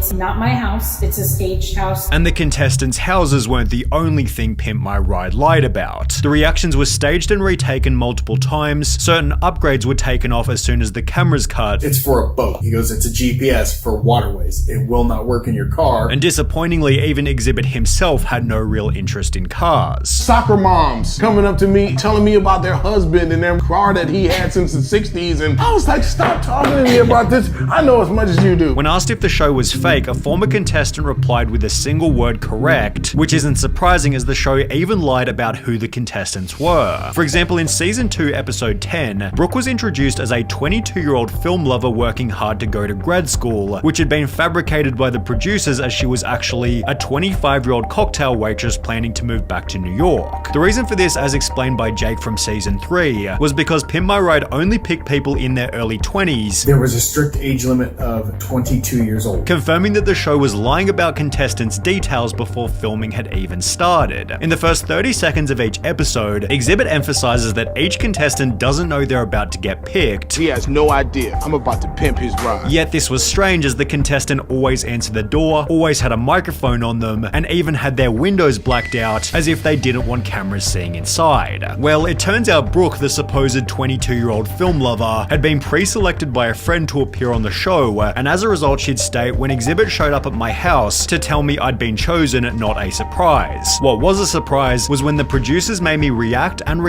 It's not my house. It's a staged house. And the contestants' houses weren't the only thing Pimp My Ride lied about. The reactions were staged and retaken multiple times. Certain upgrades were taken off as soon as the cameras cut. It's for a boat. He goes, it's a GPS for waterways. It will not work in your car. And disappointingly, even Exhibit himself had no real interest in cars. Soccer moms coming up to me, telling me about their husband and their car that he had since the 60s. And I was like, stop talking to me about this. I know as much as you do. When asked if the show was fake, a former contestant replied with a single word correct, which isn't surprising as the show even lied about who the contestants were. For example, in season 2, episode 10, Brooke was introduced as a 22-year-old film lover working hard to go to grad school, which had been fabricated by the producers as she was actually a 25-year-old cocktail waitress planning to move back to New York. The reason for this, as explained by Jake from season 3, was because Pimp My Ride only picked people in their early 20s. There was a strict age limit of 22 years old. Confirming that the show was lying about contestants' details before filming had even started. In the first 30 seconds of each episode, Exhibit emphasizes that each contestant doesn't know they're about to get picked. He has no idea. I'm about to pimp his ride. Yet this was strange as the contestant always answered the door, always had a microphone on them, and even had their windows blacked out as if they didn't want cameras seeing inside. Well, it turns out Brooke, the supposed 22-year-old film lover, had been pre-selected by a friend to appear on the show, and as a result she'd state, when Exhibit showed up at my house to tell me I'd been chosen, not a surprise. What was a surprise was when the producers made me react and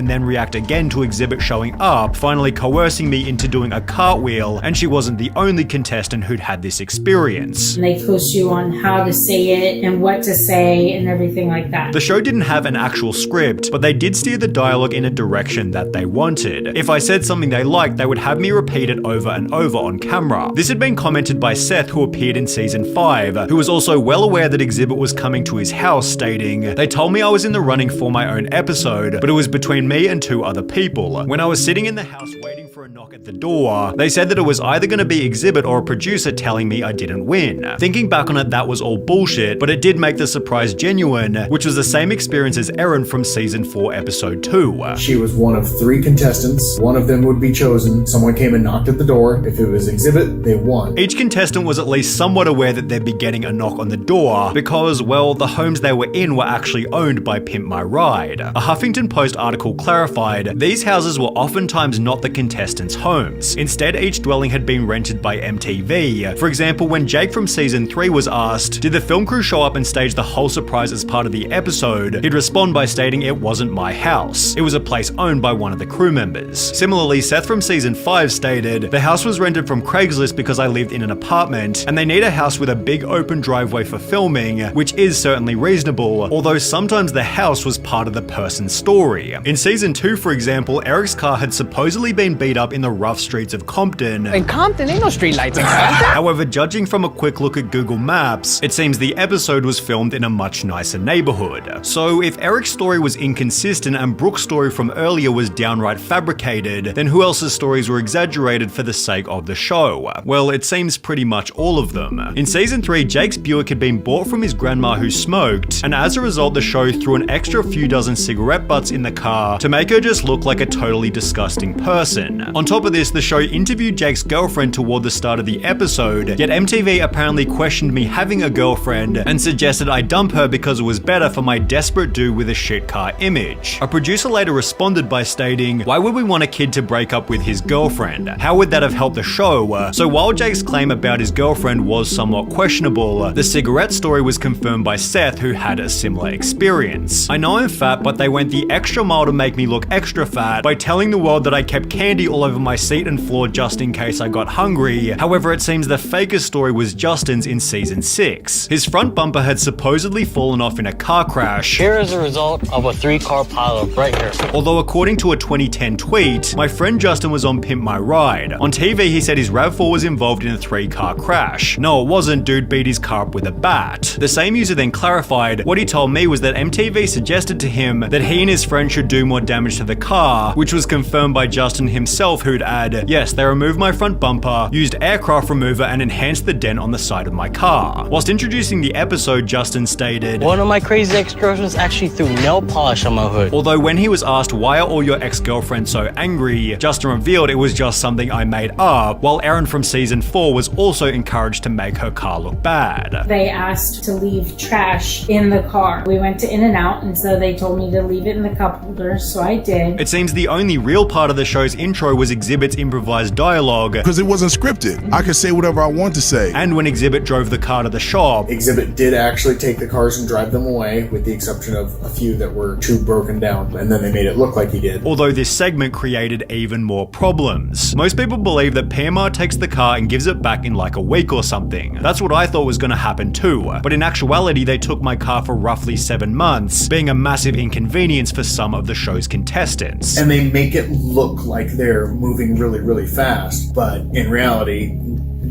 then react again to Exhibit showing up, finally coercing me into doing a cartwheel, and she wasn't the only contestant who'd had this experience. And they coach you on how to say it and what to say and everything like that. The show didn't have an actual script, but they did steer the dialogue in a direction that they wanted. If I said something they liked, they would have me repeat it over and over on camera. This had been commented by Seth, who appeared in season 5, who was also well aware that Exhibit was coming to his house, stating, "They told me I was in the running for my own episode, but it was between me and 2 other people. When I was sitting in the house waiting for a knock at the door, they said that it was either going to be Exhibit or a producer telling me I didn't win." Thinking back on it, that was all bullshit, but it did make the surprise genuine, which was the same experience as Erin from season 4, episode 2. She was one of 3 contestants. One of them would be chosen. Someone came and knocked at the door. If it was Exhibit, they won. Each contestant was at least somewhat aware that they'd be getting a knock on the door because, well, the homes they were in were actually owned by Pimp My Ride. A Huffington Post article clarified these houses were oftentimes not the contestants' homes. Instead, each dwelling had been rented by MTV. For example, when Jake from season 3 was asked, did the film crew show up and stage the whole surprise as part of the episode, he'd respond by stating it wasn't my house. It was a place owned by one of the crew members. Similarly, Seth from season 5 stated, the house was rented from Craigslist because I lived in an apartment, and they need a house with a big open driveway for filming, which is certainly reasonable, although sometimes the house was part of the person's story. In season 2, for example, Eric's car had supposedly been beat up in the rough streets of Compton. In Compton, ain't no streetlights in Compton. However, judging from a quick look at Google Maps, it seems the episode was filmed in a much nicer neighborhood. So if Eric's story was inconsistent and Brooke's story from earlier was downright fabricated, then who else's stories were exaggerated for the sake of the show? Well, it seems pretty much all of them. In season 3, Jake's Buick had been bought from his grandma who smoked, and as a result the show threw an extra few dozen cigarette butts in the car to make her just look like a totally disgusting person. On top of this, the show interviewed Jake's girlfriend toward the start of the episode, yet MTV apparently questioned me having a girlfriend and suggested I dump her because it was better for my desperate dude with a shit car image. A producer later responded by stating, why would we want a kid to break up with his girlfriend? How would that have helped the show? So while Jake's claim about his girlfriend was somewhat questionable, the cigarette story was confirmed by Seth, who had a similar experience. I know I'm fat, but they went the extra mile to make me look extra fat by telling the world that I kept candy all over my seat and floor just in case I got hungry. However, it seems the fakest story was Justin's in season 6. His front bumper had supposedly fallen off in a car crash. Here is the result of a 3-car pileup right here. Although according to a 2010 tweet, my friend Justin was on Pimp My Ride. On TV, he said his RAV4 was involved in a 3-car crash. No, it wasn't. Dude beat his car up with a bat. The same user then clarified, what he told me was that MTV suggested to him that he and his friend should do more damage to the car, which was confirmed by Justin himself himself who'd add, yes, they removed my front bumper, used aircraft remover and enhanced the dent on the side of my car. Whilst introducing the episode, Justin stated, One of my crazy ex-girlfriends actually threw nail polish on my hood. although when he was asked why are all your ex-girlfriends so angry, Justin revealed it was just something I made up, while Erin from season 4 was also encouraged to make her car look bad. They asked to leave trash in the car. We went to In-N-Out, and so they told me to leave it in the cup holder, so I did. It seems the only real part of the show's intro was Exhibit's improvised dialogue, Because it wasn't scripted. I could say whatever I want to say. and when Exhibit drove the car to the shop. Exhibit did actually take the cars and drive them away, with the exception of a few that were too broken down, and then they made it look like he did. Although this segment created even more problems. Most people believe that PMR takes the car and gives it back in like a week or something. That's what I thought was gonna happen too, but in actuality they took my car for roughly 7 months, being a massive inconvenience for some of the show's contestants. And they make it look like they're moving really, really fast, but in reality,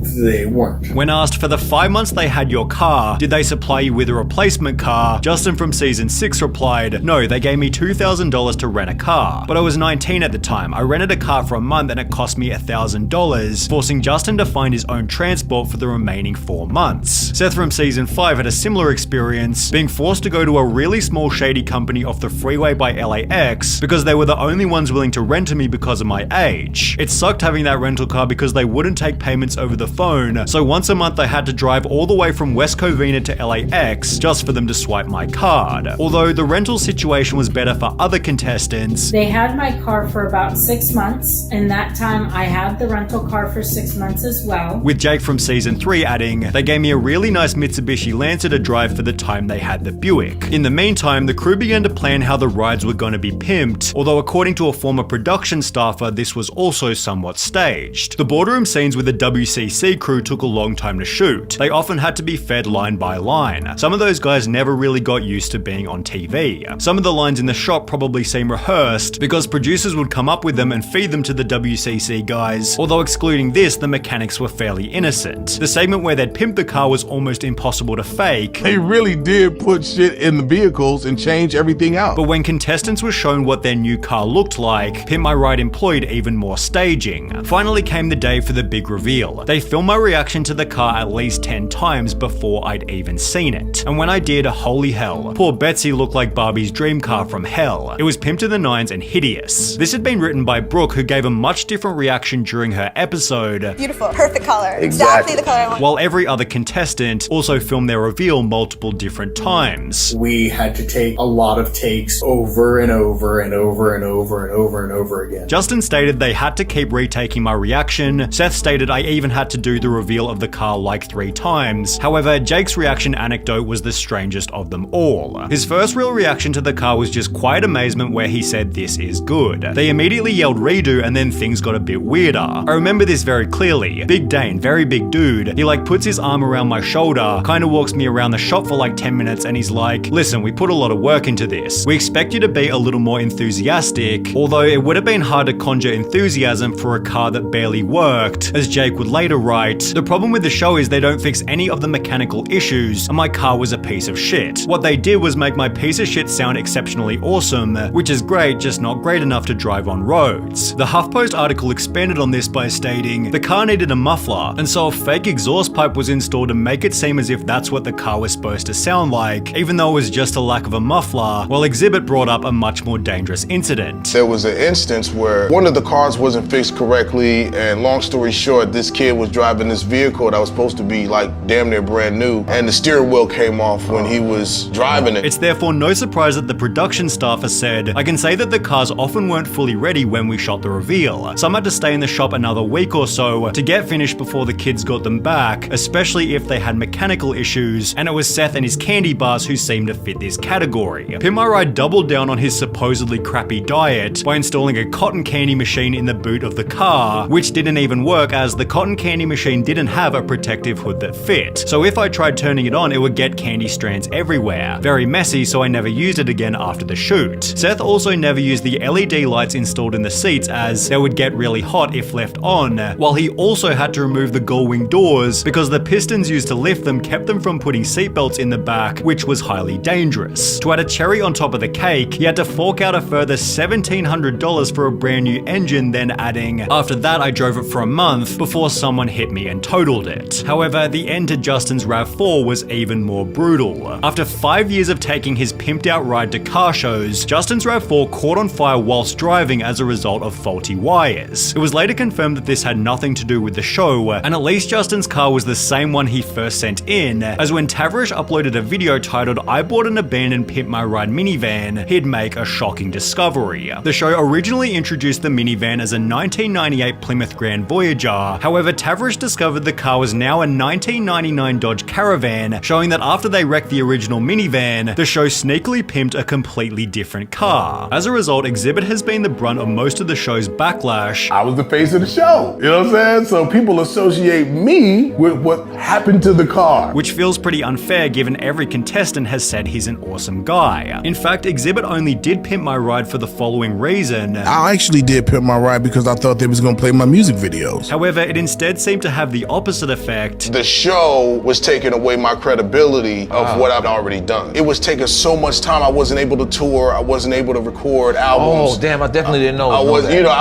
they weren't. When asked for the 5 months they had your car, did they supply you with a replacement car? Justin from season 6 replied, no, they gave me $2,000 to rent a car. But I was 19 at the time. I rented a car for a month and it cost me $1,000, forcing Justin to find his own transport for the remaining 4 months. Seth from season 5 had a similar experience, being forced to go to a really small shady company off the freeway by LAX because they were the only ones willing to rent to me because of my age. It sucked having that rental car because they wouldn't take payments over the phone, so once a month I had to drive all the way from West Covina to LAX just for them to swipe my card. Although the rental situation was better for other contestants. They had my car for about 6 months, and that time I had the rental car for 6 months as well. With Jake from season 3 adding, they gave me a really nice Mitsubishi Lancer to drive for the time they had the Buick. In the meantime, the crew began to plan how the rides were going to be pimped, although according to a former production staffer, this was also somewhat staged. The boardroom scenes with the WCC crew took a long time to shoot. They often had to be fed line by line. Some of those guys never really got used to being on TV. Some of the lines in the shop probably seem rehearsed because producers would come up with them and feed them to the WCC guys, although excluding this, the mechanics were fairly innocent. The segment where they'd pimp the car was almost impossible to fake. They really did put shit in the vehicles and change everything out. But when contestants were shown what their new car looked like, Pimp My Ride employed even more staging. Finally came the day for the big reveal. They filmed my reaction to the car at least 10 times before I'd even seen it. And when I did, holy hell, poor Betsy looked like Barbie's dream car from hell. It was pimped to the nines and hideous. This had been written by Brooke, who gave a much different reaction during her episode. Beautiful, perfect color. Exactly the color I want. While every other contestant also filmed their reveal multiple different times. We had to take a lot of takes over and over and over and over and over and over again. Justin stated they had to keep retaking my reaction. Seth stated I even had to do the reveal of the car like 3 times. However, Jake's reaction anecdote was the strangest of them all. His first real reaction to the car was just quiet amazement where he said this is good. They immediately yelled redo and then things got a bit weirder. I remember this very clearly. Big Dane, very big dude, he like puts his arm around my shoulder, kind of walks me around the shop for like 10 minutes and he's like, listen, we put a lot of work into this. We expect you to be a little more enthusiastic, although it would have been hard to conjure enthusiasm for a car that barely worked. As Jake would later write, the problem with the show is they don't fix any of the mechanical issues and my car was a piece of shit. What they did was make my piece of shit sound exceptionally awesome, which is great, just not great enough to drive on roads. The HuffPost article expanded on this by stating, the car needed a muffler, and so a fake exhaust pipe was installed to make it seem as if that's what the car was supposed to sound like, even though it was just a lack of a muffler, while Exhibit brought up a much more dangerous incident. There was an instance where one of the cars wasn't fixed correctly, and long story short, this kid was driving this vehicle that was supposed to be like damn near brand new, and the steering wheel came off when he was driving it. It's therefore no surprise that the production staffer said, I can say that the cars often weren't fully ready when we shot the reveal. Some had to stay in the shop another week or so to get finished before the kids got them back, especially if they had mechanical issues, and it was Seth and his candy bars who seemed to fit this category. Pimp My Ride doubled down on his supposedly crappy diet by installing a cotton candy machine in the boot of the car, which didn't even work as the cotton candy candy machine didn't have a protective hood that fit, so if I tried turning it on, it would get candy strands everywhere. Very messy, so I never used it again after the shoot. Seth also never used the LED lights installed in the seats as they would get really hot if left on, while he also had to remove the gull-wing doors because the pistons used to lift them kept them from putting seatbelts in the back, which was highly dangerous. To add a cherry on top of the cake, he had to fork out a further $1,700 for a brand new engine, then adding, "After that I drove it for a month before someone hit me and totaled it." However, the end to Justin's RAV4 was even more brutal. After 5 years of taking his pimped out ride to car shows, Justin's RAV4 caught on fire whilst driving as a result of faulty wires. It was later confirmed that this had nothing to do with the show, and at least Justin's car was the same one he first sent in, as when Tavarish uploaded a video titled "I bought an abandoned Pimp My Ride minivan," he'd make a shocking discovery. The show originally introduced the minivan as a 1998 Plymouth Grand Voyager, however Tavarish discovered the car was now a 1999 Dodge Caravan, showing that after they wrecked the original minivan, the show sneakily pimped a completely different car. As a result, Exhibit has been the brunt of most of the show's backlash. I was the face of the show, you know what I'm saying? So people associate me with what happened to the car. Which feels pretty unfair given every contestant has said he's an awesome guy. In fact, Exhibit only did Pimp My Ride for the following reason. I actually did Pimp My Ride because I thought they was gonna play my music videos. However, it instead seemed to have the opposite effect. The show was taking away my credibility of what I've already done. It was taking so much time. I wasn't able to tour. I wasn't able to record albums. Oh, damn, I definitely didn't know. I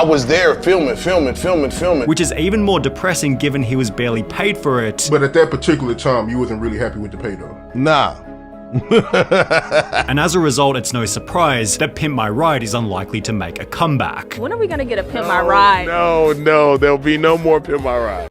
was there filming. Which is even more depressing given he was barely paid for it. But at that particular time, you wasn't really happy with the pay though. Nah. And as a result, it's no surprise that Pimp My Ride is unlikely to make a comeback. When are we gonna get a Pimp My Ride? No, there'll be no more Pimp My Ride.